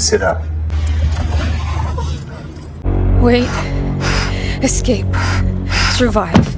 Sit up. Wait. Escape. Survive.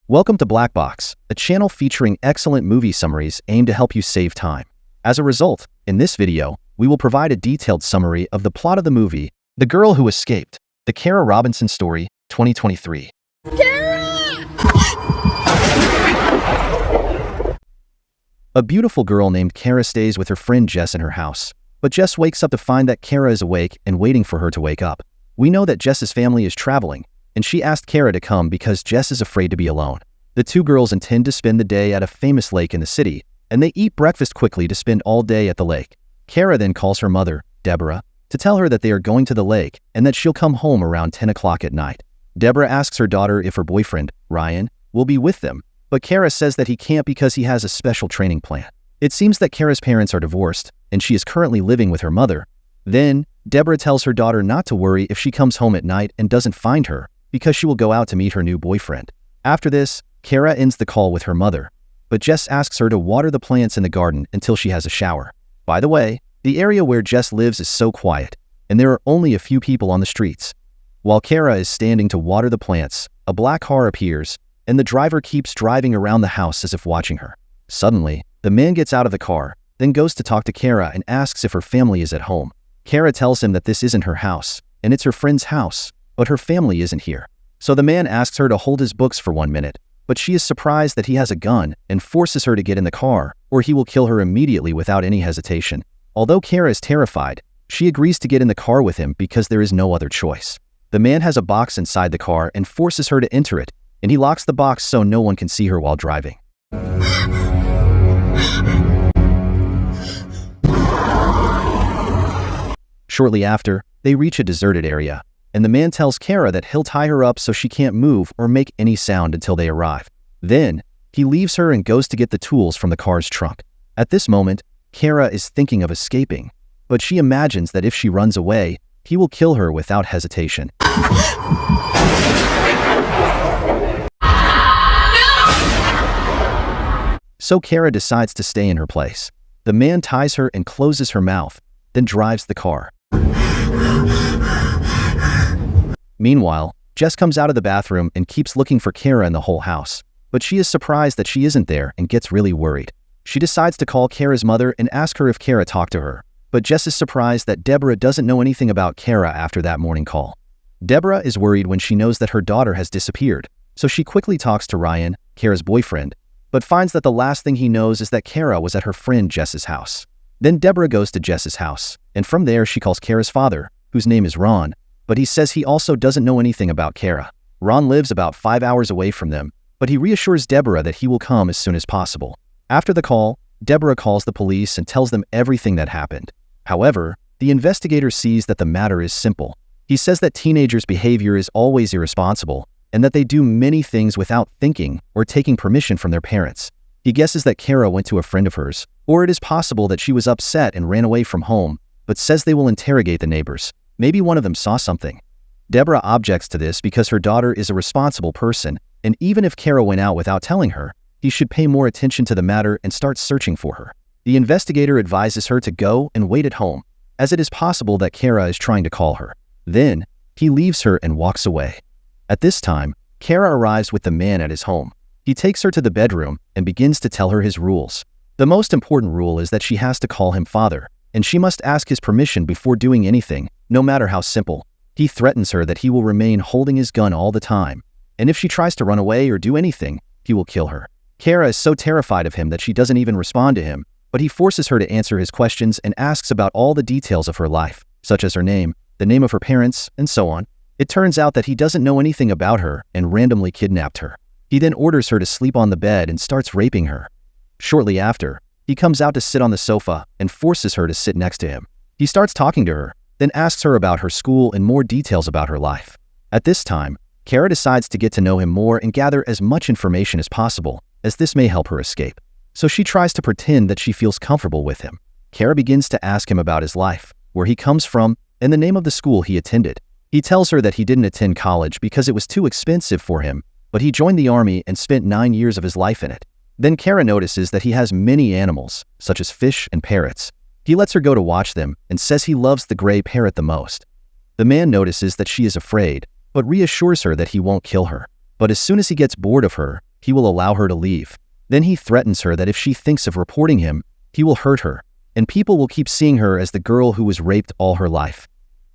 Welcome to Black Box, a channel featuring excellent movie summaries aimed to help you save time. As a result, in this video, we will provide a detailed summary of the plot of the movie, The Girl Who Escaped, the Kara Robinson Story, 2023. Kara! A beautiful girl named Kara stays with her friend Jess in her house, but Jess wakes up to find that Kara is awake and waiting for her to wake up. We know that Jess's family is traveling, and she asked Kara to come because Jess is afraid to be alone. The two girls intend to spend the day at a famous lake in the city, and they eat breakfast quickly to spend all day at the lake. Kara then calls her mother, Deborah, to tell her that they are going to the lake and that she'll come home around 10 o'clock at night. Deborah asks her daughter if her boyfriend, Ryan, will be with them, but Kara says that he can't because he has a special training plan. It seems that Kara's parents are divorced, and she is currently living with her mother. Then, Deborah tells her daughter not to worry if she comes home at night and doesn't find her, because she will go out to meet her new boyfriend. After this, Kara ends the call with her mother, but Jess asks her to water the plants in the garden until she has a shower. By the way, the area where Jess lives is so quiet, and there are only a few people on the streets. While Kara is standing to water the plants, a black car appears, and the driver keeps driving around the house as if watching her. Suddenly, the man gets out of the car, then goes to talk to Kara and asks if her family is at home. Kara tells him that this isn't her house, and it's her friend's house, but her family isn't here. So the man asks her to hold his books for 1 minute, but she is surprised that he has a gun and forces her to get in the car, or he will kill her immediately without any hesitation. Although Kara is terrified, she agrees to get in the car with him because there is no other choice. The man has a box inside the car and forces her to enter it, and he locks the box so no one can see her while driving. Shortly after, they reach a deserted area, and the man tells Kara that he'll tie her up so she can't move or make any sound until they arrive. Then, he leaves her and goes to get the tools from the car's trunk. At this moment, Kara is thinking of escaping, but she imagines that if she runs away, he will kill her without hesitation. So Kara decides to stay in her place. The man ties her and closes her mouth, then drives the car. Meanwhile, Jess comes out of the bathroom and keeps looking for Kara in the whole house, but she is surprised that she isn't there and gets really worried. She decides to call Kara's mother and ask her if Kara talked to her, but Jess is surprised that Deborah doesn't know anything about Kara after that morning call. Deborah is worried when she knows that her daughter has disappeared, so she quickly talks to Ryan, Kara's boyfriend, but finds that the last thing he knows is that Kara was at her friend Jess's house. Then Deborah goes to Jess's house, and from there she calls Kara's father, whose name is Ron, but he says he also doesn't know anything about Kara. Ron lives about 5 hours away from them, but he reassures Deborah that he will come as soon as possible. After the call, Deborah calls the police and tells them everything that happened. However, the investigator sees that the matter is simple. He says that teenagers' behavior is always irresponsible, and that they do many things without thinking or taking permission from their parents. He guesses that Kara went to a friend of hers, or it is possible that she was upset and ran away from home, but says they will interrogate the neighbors. Maybe one of them saw something. Deborah objects to this because her daughter is a responsible person, and even if Kara went out without telling her, he should pay more attention to the matter and start searching for her. The investigator advises her to go and wait at home, as it is possible that Kara is trying to call her. Then, he leaves her and walks away. At this time, Kara arrives with the man at his home. He takes her to the bedroom and begins to tell her his rules. The most important rule is that she has to call him father, and she must ask his permission before doing anything, no matter how simple. He threatens her that he will remain holding his gun all the time, and if she tries to run away or do anything, he will kill her. Kara is so terrified of him that she doesn't even respond to him, but he forces her to answer his questions and asks about all the details of her life, such as her name, the name of her parents, and so on. It turns out that he doesn't know anything about her and randomly kidnapped her. He then orders her to sleep on the bed and starts raping her. Shortly after, he comes out to sit on the sofa and forces her to sit next to him. He starts talking to her, then asks her about her school and more details about her life. At this time, Kara decides to get to know him more and gather as much information as possible, as this may help her escape. So she tries to pretend that she feels comfortable with him. Kara begins to ask him about his life, where he comes from, and the name of the school he attended. He tells her that he didn't attend college because it was too expensive for him, but he joined the army and spent 9 years of his life in it. Then Kara notices that he has many animals, such as fish and parrots. He lets her go to watch them and says he loves the gray parrot the most. The man notices that she is afraid, but reassures her that he won't kill her. But as soon as he gets bored of her, he will allow her to leave. Then he threatens her that if she thinks of reporting him, he will hurt her, and people will keep seeing her as the girl who was raped all her life.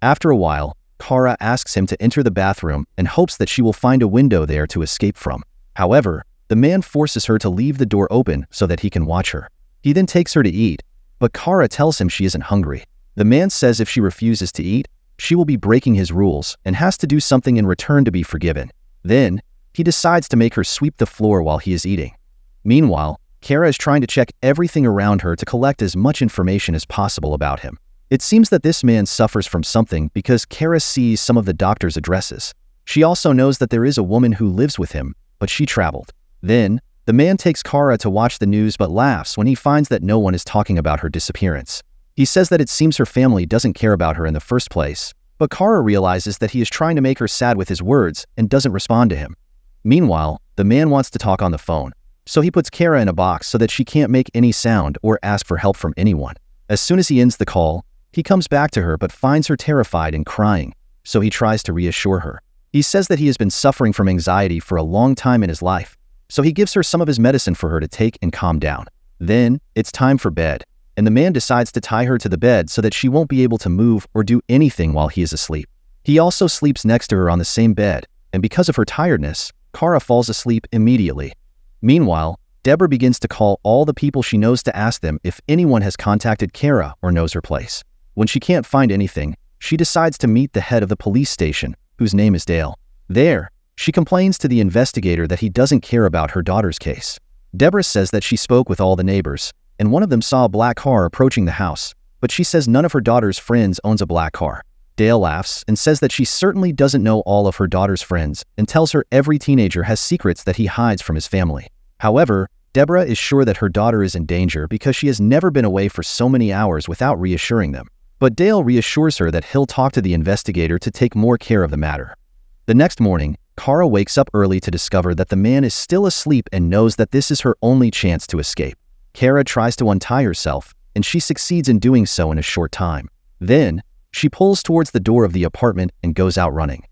After a while, Kara asks him to enter the bathroom and hopes that she will find a window there to escape from. However, the man forces her to leave the door open so that he can watch her. He then takes her to eat, but Kara tells him she isn't hungry. The man says if she refuses to eat, she will be breaking his rules and has to do something in return to be forgiven. Then, he decides to make her sweep the floor while he is eating. Meanwhile, Kara is trying to check everything around her to collect as much information as possible about him. It seems that this man suffers from something because Kara sees some of the doctor's addresses. She also knows that there is a woman who lives with him, but she traveled. Then, the man takes Kara to watch the news but laughs when he finds that no one is talking about her disappearance. He says that it seems her family doesn't care about her in the first place, but Kara realizes that he is trying to make her sad with his words and doesn't respond to him. Meanwhile, the man wants to talk on the phone, so he puts Kara in a box so that she can't make any sound or ask for help from anyone. As soon as he ends the call, he comes back to her but finds her terrified and crying, so he tries to reassure her. He says that he has been suffering from anxiety for a long time in his life, so he gives her some of his medicine for her to take and calm down. Then, it's time for bed, and the man decides to tie her to the bed so that she won't be able to move or do anything while he is asleep. He also sleeps next to her on the same bed, and because of her tiredness, Kara falls asleep immediately. Meanwhile, Deborah begins to call all the people she knows to ask them if anyone has contacted Kara or knows her place. When she can't find anything, she decides to meet the head of the police station, whose name is Dale. There, she complains to the investigator that he doesn't care about her daughter's case. Deborah says that she spoke with all the neighbors, and one of them saw a black car approaching the house, but she says none of her daughter's friends owns a black car. Dale laughs and says that she certainly doesn't know all of her daughter's friends and tells her every teenager has secrets that he hides from his family. However, Deborah is sure that her daughter is in danger because she has never been away for so many hours without reassuring them. But Dale reassures her that he'll talk to the investigator to take more care of the matter. The next morning, Kara wakes up early to discover that the man is still asleep and knows that this is her only chance to escape. Kara tries to untie herself, and she succeeds in doing so in a short time. Then, she pulls towards the door of the apartment and goes out running.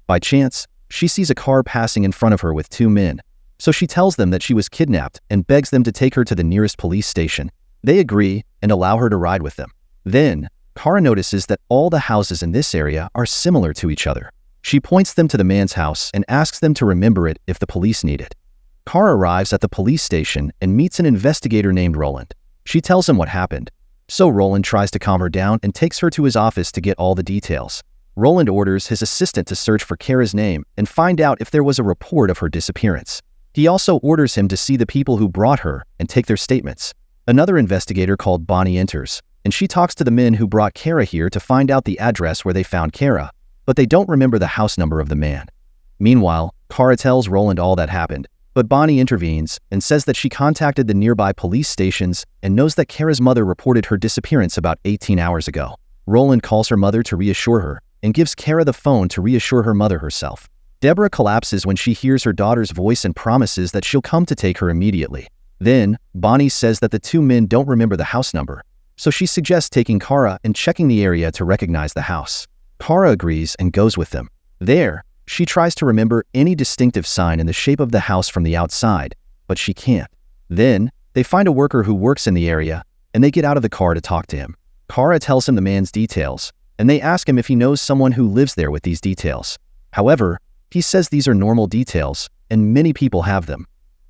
By chance, she sees a car passing in front of her with two men, so she tells them that she was kidnapped and begs them to take her to the nearest police station. They agree and allow her to ride with them. Then, Kara notices that all the houses in this area are similar to each other. She points them to the man's house and asks them to remember it if the police need it. Kara arrives at the police station and meets an investigator named Roland. She tells him what happened, so Roland tries to calm her down and takes her to his office to get all the details. Roland orders his assistant to search for Kara's name and find out if there was a report of her disappearance. He also orders him to see the people who brought her and take their statements. Another investigator called Bonnie enters, and she talks to the men who brought Kara here to find out the address where they found Kara, but they don't remember the house number of the man. Meanwhile, Kara tells Roland all that happened, but Bonnie intervenes and says that she contacted the nearby police stations and knows that Kara's mother reported her disappearance about 18 hours ago. Roland calls her mother to reassure her and gives Kara the phone to reassure her mother herself. Deborah collapses when she hears her daughter's voice and promises that she'll come to take her immediately. Then, Bonnie says that the two men don't remember the house number, so she suggests taking Kara and checking the area to recognize the house. Kara agrees and goes with them. There, she tries to remember any distinctive sign in the shape of the house from the outside, but she can't. Then, they find a worker who works in the area, and they get out of the car to talk to him. Kara tells him the man's details, and they ask him if he knows someone who lives there with these details. However, he says these are normal details, and many people have them.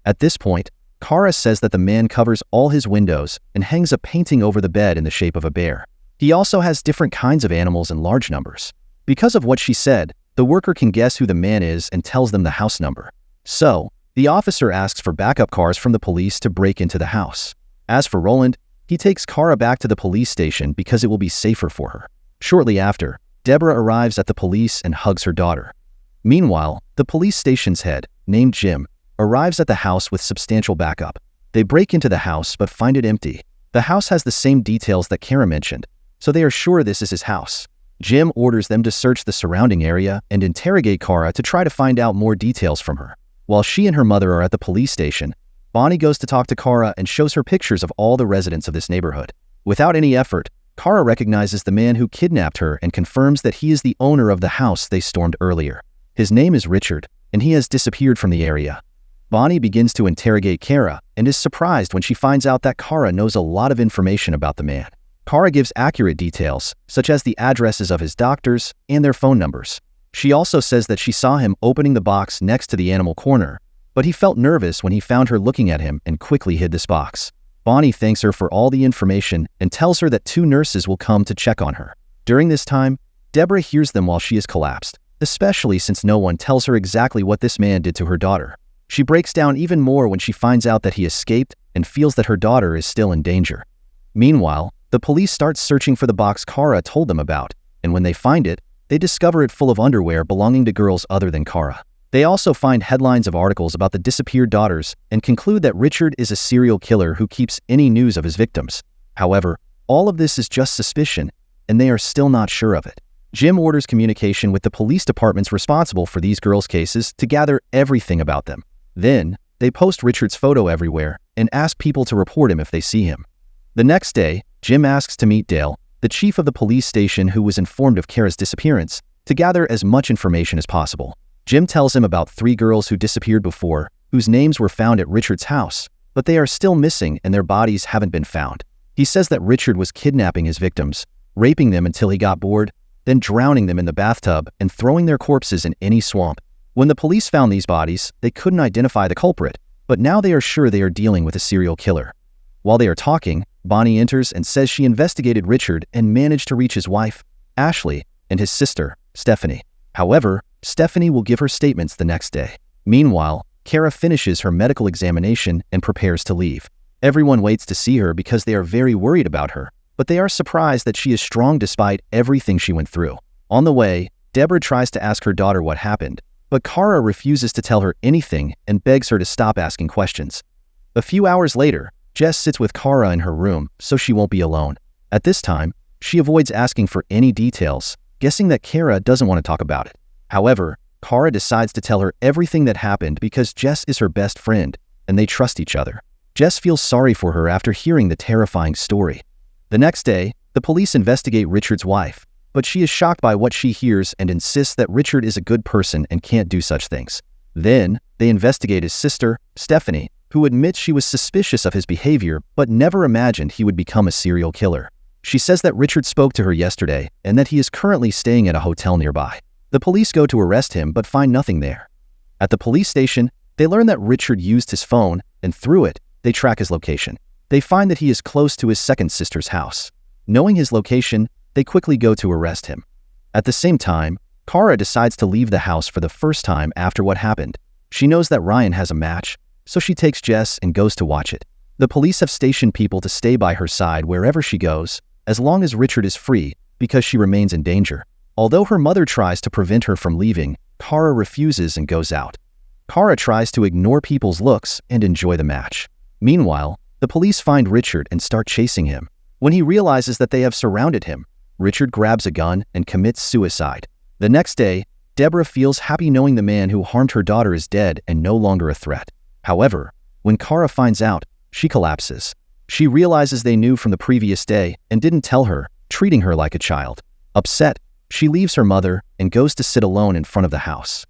At this point, Kara says that the man covers all his windows and hangs a painting over the bed in the shape of a bear. He also has different kinds of animals in large numbers. Because of what she said, the worker can guess who the man is and tells them the house number. So, the officer asks for backup cars from the police to break into the house. As for Roland, he takes Kara back to the police station because it will be safer for her. Shortly after, Deborah arrives at the police and hugs her daughter. Meanwhile, the police station's head, named Jim, arrives at the house with substantial backup. They break into the house but find it empty. The house has the same details that Kara mentioned, so they are sure this is his house. Jim orders them to search the surrounding area and interrogate Kara to try to find out more details from her. While she and her mother are at the police station, Bonnie goes to talk to Kara and shows her pictures of all the residents of this neighborhood. Without any effort, Kara recognizes the man who kidnapped her and confirms that he is the owner of the house they stormed earlier. His name is Richard, and he has disappeared from the area. Bonnie begins to interrogate Kara and is surprised when she finds out that Kara knows a lot of information about the man. Kara gives accurate details, such as the addresses of his doctors and their phone numbers. She also says that she saw him opening the box next to the animal corner, but he felt nervous when he found her looking at him and quickly hid this box. Bonnie thanks her for all the information and tells her that 2 nurses will come to check on her. During this time, Deborah hears them while she is collapsed, especially since no one tells her exactly what this man did to her daughter. She breaks down even more when she finds out that he escaped and feels that her daughter is still in danger. Meanwhile, the police start searching for the box Kara told them about, and when they find it, they discover it full of underwear belonging to girls other than Kara. They also find headlines of articles about the disappeared daughters and conclude that Richard is a serial killer who keeps any news of his victims. However, all of this is just suspicion, and they are still not sure of it. Jim orders communication with the police departments responsible for these girls' cases to gather everything about them. Then, they post Richard's photo everywhere and ask people to report him if they see him. The next day, Jim asks to meet Dale, the chief of the police station who was informed of Kara's disappearance, to gather as much information as possible. Jim tells him about 3 girls who disappeared before, whose names were found at Richard's house, but they are still missing and their bodies haven't been found. He says that Richard was kidnapping his victims, raping them until he got bored, then drowning them in the bathtub and throwing their corpses in any swamp. When the police found these bodies, they couldn't identify the culprit, but now they are sure they are dealing with a serial killer. While they are talking, Bonnie enters and says she investigated Richard and managed to reach his wife, Ashley, and his sister, Stephanie. However, Stephanie will give her statements the next day. Meanwhile, Kara finishes her medical examination and prepares to leave. Everyone waits to see her because they are very worried about her, but they are surprised that she is strong despite everything she went through. On the way, Deborah tries to ask her daughter what happened, but Kara refuses to tell her anything and begs her to stop asking questions. A few hours later, Jess sits with Kara in her room so she won't be alone. At this time, she avoids asking for any details, guessing that Kara doesn't want to talk about it. However, Kara decides to tell her everything that happened because Jess is her best friend, and they trust each other. Jess feels sorry for her after hearing the terrifying story. The next day, the police investigate Richard's wife, but she is shocked by what she hears and insists that Richard is a good person and can't do such things. Then, they investigate his sister, Stephanie, who admits she was suspicious of his behavior but never imagined he would become a serial killer. She says that Richard spoke to her yesterday and that he is currently staying at a hotel nearby. The police go to arrest him but find nothing there. At the police station, they learn that Richard used his phone, and through it, they track his location. They find that he is close to his second sister's house. Knowing his location, they quickly go to arrest him. At the same time, Kara decides to leave the house for the first time after what happened. She knows that Ryan has a match, so she takes Jess and goes to watch it. The police have stationed people to stay by her side wherever she goes, as long as Richard is free, because she remains in danger. Although her mother tries to prevent her from leaving, Kara refuses and goes out. Kara tries to ignore people's looks and enjoy the match. Meanwhile, the police find Richard and start chasing him. When he realizes that they have surrounded him, Richard grabs a gun and commits suicide. The next day, Deborah feels happy knowing the man who harmed her daughter is dead and no longer a threat. However, when Kara finds out, she collapses. She realizes they knew from the previous day and didn't tell her, treating her like a child. Upset, she leaves her mother and goes to sit alone in front of the house.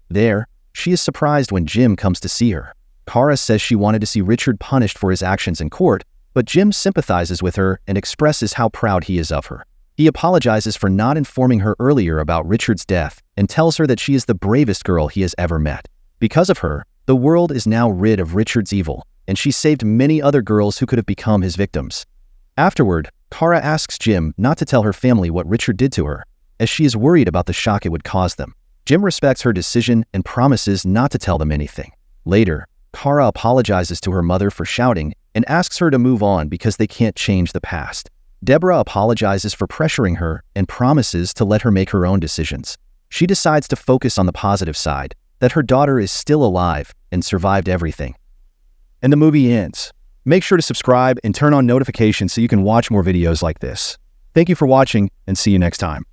There, she is surprised when Jim comes to see her. Kara says she wanted to see Richard punished for his actions in court, but Jim sympathizes with her and expresses how proud he is of her. He apologizes for not informing her earlier about Richard's death and tells her that she is the bravest girl he has ever met. Because of her, the world is now rid of Richard's evil, and she saved many other girls who could have become his victims. Afterward, Kara asks Jim not to tell her family what Richard did to her, as she is worried about the shock it would cause them. Jim respects her decision and promises not to tell them anything. Later, Kara apologizes to her mother for shouting and asks her to move on because they can't change the past. Deborah apologizes for pressuring her and promises to let her make her own decisions. She decides to focus on the positive side, that her daughter is still alive and survived everything. And the movie ends. Make sure to subscribe and turn on notifications so you can watch more videos like this. Thank you for watching, and see you next time.